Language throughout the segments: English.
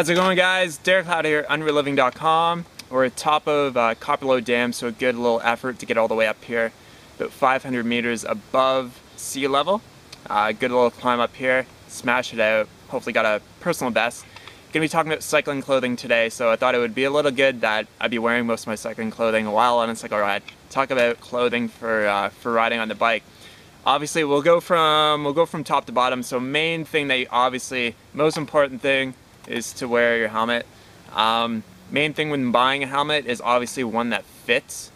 How's it going, guys? Derek Cloud here, unreallivinghq. We're at top of Copperlow Dam, so a good little effort to get all the way up here, about 500 meters above sea level. Good little climb up here, smash it out, hopefully got a personal best. Gonna be talking about cycling clothing today, so I thought it would be a little good that I'd be wearing most of my cycling clothing while on a cycle ride. Talk about clothing for riding on the bike. Obviously, we'll go from top to bottom. So main thing that obviously, most important thing is to wear your helmet. Main thing when buying a helmet is obviously one that fits.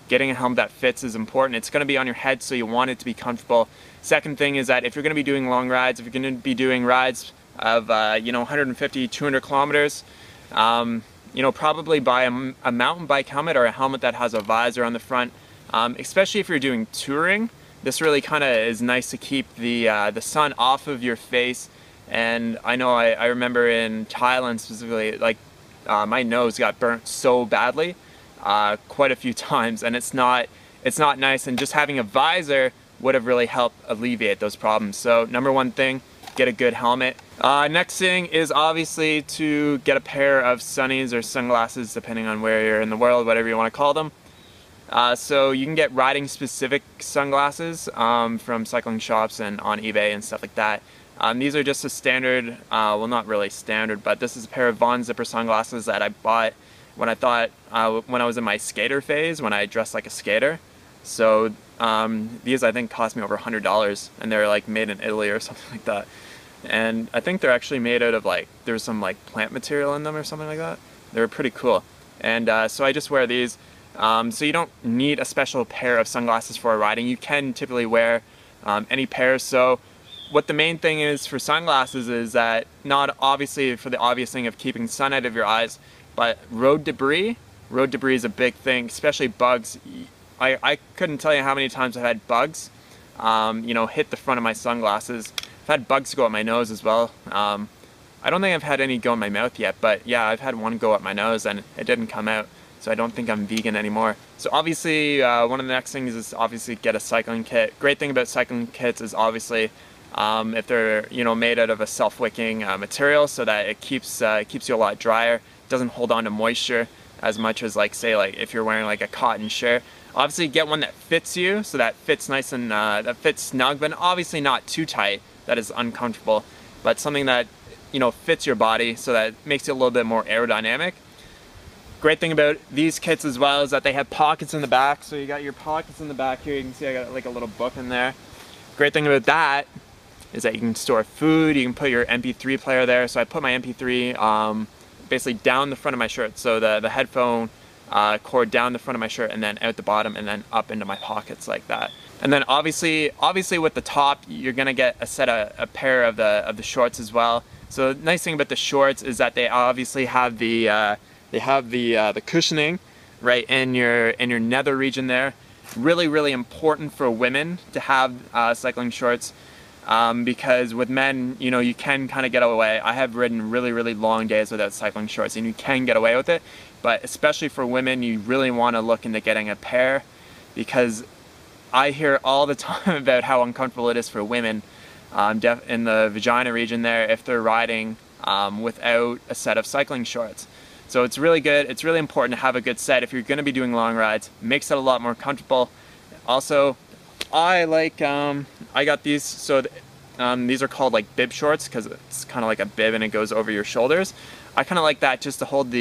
Getting a helmet that fits is important. It's going to be on your head, so you want it to be comfortable. Second thing is that if you're going to be doing long rides, if you're going to be doing rides of 150, 200 kilometers, probably buy a mountain bike helmet or a helmet that has a visor on the front. Especially if you're doing touring, this really kind of is nice to keep the sun off of your face. And I know I remember in Thailand specifically, like my nose got burnt so badly quite a few times, and it's not nice, and just having a visor would have really helped alleviate those problems. So number one thing, get a good helmet. Next thing is obviously to get a pair of sunnies or sunglasses, depending on where you're in the world, whatever you want to call them. So you can get riding specific sunglasses from cycling shops and on eBay and stuff like that. These are just a standard, well, not really standard, but this is a pair of Von zipper sunglasses that I bought when when I was in my skater phase, when I dressed like a skater. So these I think cost me over $100, and they're like made in Italy or something like that. And I think they're actually made out of there's some plant material in them or something like that. They're pretty cool. And so I just wear these. So you don't need a special pair of sunglasses for riding. You can typically wear any pair. So what the main thing is for sunglasses is that, not obviously for the obvious thing of keeping sun out of your eyes, but road debris. Road debris is a big thing, especially bugs. I couldn't tell you how many times I've had bugs, hit the front of my sunglasses. I've had bugs go up my nose as well. I don't think I've had any go in my mouth yet, but yeah, I've had one go up my nose and it didn't come out. So I don't think I'm vegan anymore. So obviously, one of the next things is obviously get a cycling kit. Great thing about cycling kits is obviously if they're made out of a self-wicking material, so that it keeps you a lot drier. Doesn't hold on to moisture as much as say if you're wearing a cotton shirt. Obviously get one that fits you, so that fits nice and that fits snug, but obviously not too tight that is uncomfortable, but something that fits your body, so that makes it a little bit more aerodynamic. Great thing about these kits as well is that they have pockets in the back. So you got your pockets in the back here. You can see I got a little book in there. Great thing about that is that you can store food. You can put your MP3 player there. So I put my MP3 basically down the front of my shirt. So the headphone cord down the front of my shirt, and then out the bottom, and then up into my pockets like that. And then obviously with the top, you're gonna get a pair of the shorts as well. So the nice thing about the shorts is that they obviously have the cushioning right in your nether region there. Really important for women to have cycling shorts, because with men, you can kind of get away. I have ridden really long days without cycling shorts, and you can get away with it. But especially for women, you really want to look into getting a pair, because I hear all the time about how uncomfortable it is for women in the vagina region there if they're riding without a set of cycling shorts. So it's really good. It's really important to have a good set if you're going to be doing long rides. Makes it a lot more comfortable. Also, I got these. So these are called bib shorts, because it's kind of like a bib and it goes over your shoulders. I kind of like that just to hold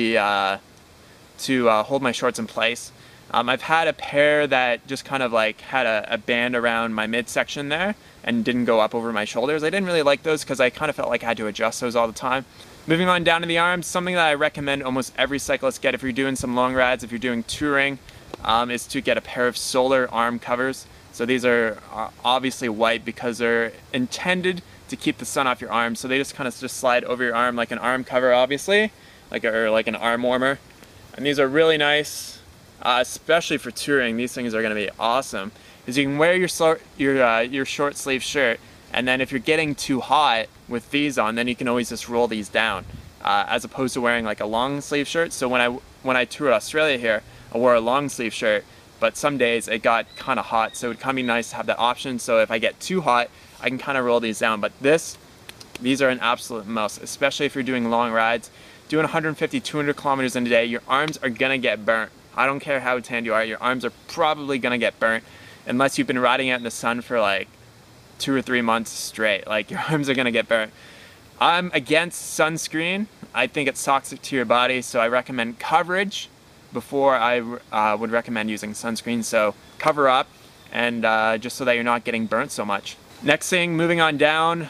hold my shorts in place. I've had a pair that just kind of had a band around my midsection there and didn't go up over my shoulders. I didn't really like those because I kind of felt like I had to adjust those all the time. Moving on down to the arms, something that I recommend almost every cyclist get if you're doing some long rides, if you're doing touring, is to get a pair of solar arm covers. So these are obviously white because they're intended to keep the sun off your arms. So they just kind of slide over your arm like an arm cover, obviously, or like an arm warmer. And these are really nice, especially for touring. These things are going to be awesome, because you can wear your short sleeve shirt, and then if you're getting too hot with these on, then you can always just roll these down, as opposed to wearing a long sleeve shirt. So when I toured Australia here, I wore a long sleeve shirt, but some days it got kind of hot, so it would kind of be nice to have that option. So if I get too hot, I can kind of roll these down. But this These are an absolute must, especially if you're doing long rides. Doing 150, 200 kilometers in a day, your arms are gonna get burnt. I don't care how tanned you are, your arms are probably gonna get burnt unless you've been riding out in the sun for like 2 or 3 months straight. Like, your arms are gonna get burnt. I'm against sunscreen. I think it's toxic to your body, so I recommend coverage before I would recommend using sunscreen. So cover up, and just so that you're not getting burnt so much. Next thing, moving on down,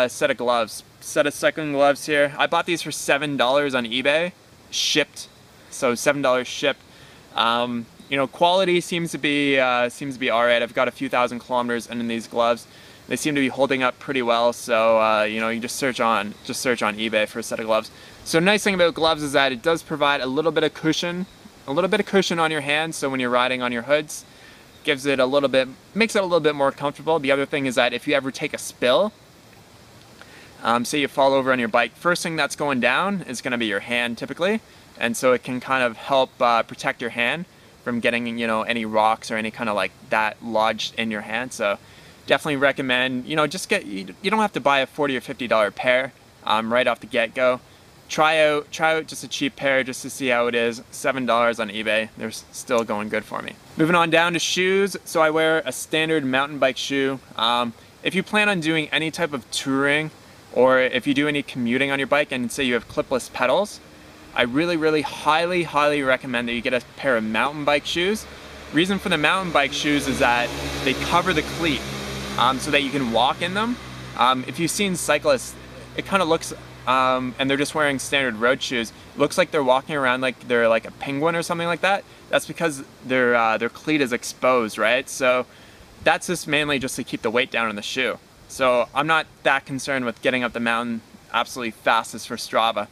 set of gloves. Set of cycling gloves here. I bought these for $7 on eBay, shipped. So $7 shipped. You know, quality seems to be alright. I've got a few thousand kilometers in these gloves. They seem to be holding up pretty well. So you know, you just search on eBay for a set of gloves. So nice thing about gloves is that it does provide a little bit of cushion on your hands. So when you're riding on your hoods, gives it a little bit, makes it a little bit more comfortable. The other thing is that if you ever take a spill, say you fall over on your bike, first thing that's going down is going to be your hand typically, and so it can kind of help protect your hand from getting, you know, any rocks or any kind of like that lodged in your hand. So definitely recommend, you know, just get, you don't have to buy a $40 or $50 pair right off the get-go. Try out just a cheap pair just to see how it is. $7 on eBay. They're still going good for me. Moving on down to shoes. So I wear a standard mountain bike shoe. If you plan on doing any type of touring, or if you do any commuting on your bike and say you have clipless pedals, I really highly recommend that you get a pair of mountain bike shoes. Reason for the mountain bike shoes is that they cover the cleat so that you can walk in them. If you've seen cyclists, it kind of looks, and they're just wearing standard road shoes, it looks like they're walking around like they're like a penguin or something like that. That's because their cleat is exposed, right? So that's just mainly just to keep the weight down on the shoe. So I'm not that concerned with getting up the mountain absolutely fastest for Strava.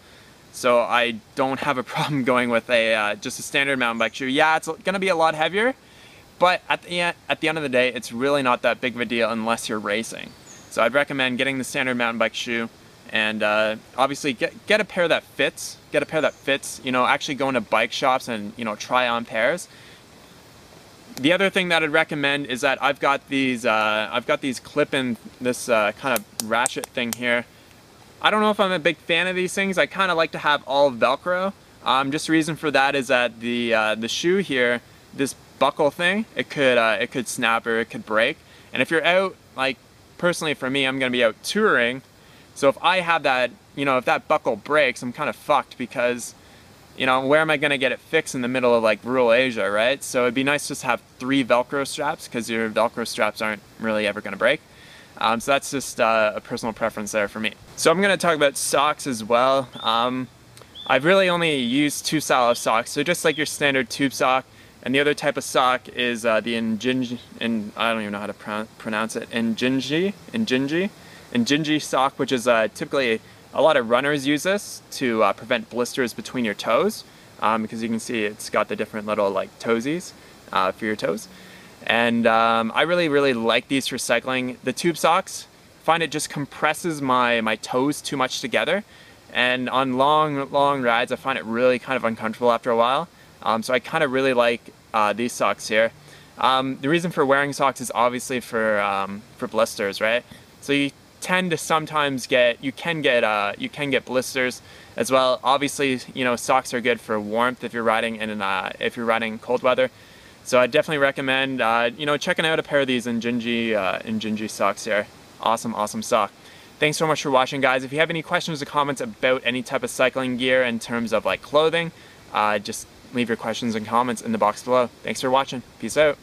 So I don't have a problem going with just a standard mountain bike shoe. Yeah, it's gonna be a lot heavier, but at the end of the day, it's really not that big of a deal unless you're racing. So I'd recommend getting the standard mountain bike shoe, and obviously get a pair that fits. Get a pair that fits. You know, actually go into bike shops and, you know, try on pairs. The other thing that I'd recommend is that I've got these clip-in, this kind of ratchet thing here. I don't know if I'm a big fan of these things. I kind of like to have all Velcro. Just the reason for that is that the shoe here, this buckle thing, it could snap or it could break. And if you're out, like personally for me, I'm gonna be out touring. So if I have that, you know, if that buckle breaks, I'm kind of fucked because, you know, where am I going to get it fixed in the middle of like rural Asia, right? So it'd be nice just to have 3 Velcro straps because your Velcro straps aren't really ever going to break. So that's just a personal preference there for me. So I'm going to talk about socks as well. I've really only used 2 styles of socks. So just like your standard tube sock, and the other type of sock is the Injinji, and I don't even know how to pronounce it, Injinji sock, which is typically, a lot of runners use this to prevent blisters between your toes, because you can see it's got the different little like toesies for your toes. And I really like these for cycling. The tube socks, find it just compresses my toes too much together, and on long rides I find it really kind of uncomfortable after a while. So I kind of really like these socks here. The reason for wearing socks is obviously for blisters, right? So you tend to sometimes get blisters as well. Obviously, you know, socks are good for warmth if you're riding in cold weather. So I definitely recommend you know, checking out a pair of these Injinji socks here. Awesome sock. Thanks so much for watching, guys. If you have any questions or comments about any type of cycling gear in terms of like clothing, just leave your questions and comments in the box below. Thanks for watching. Peace out.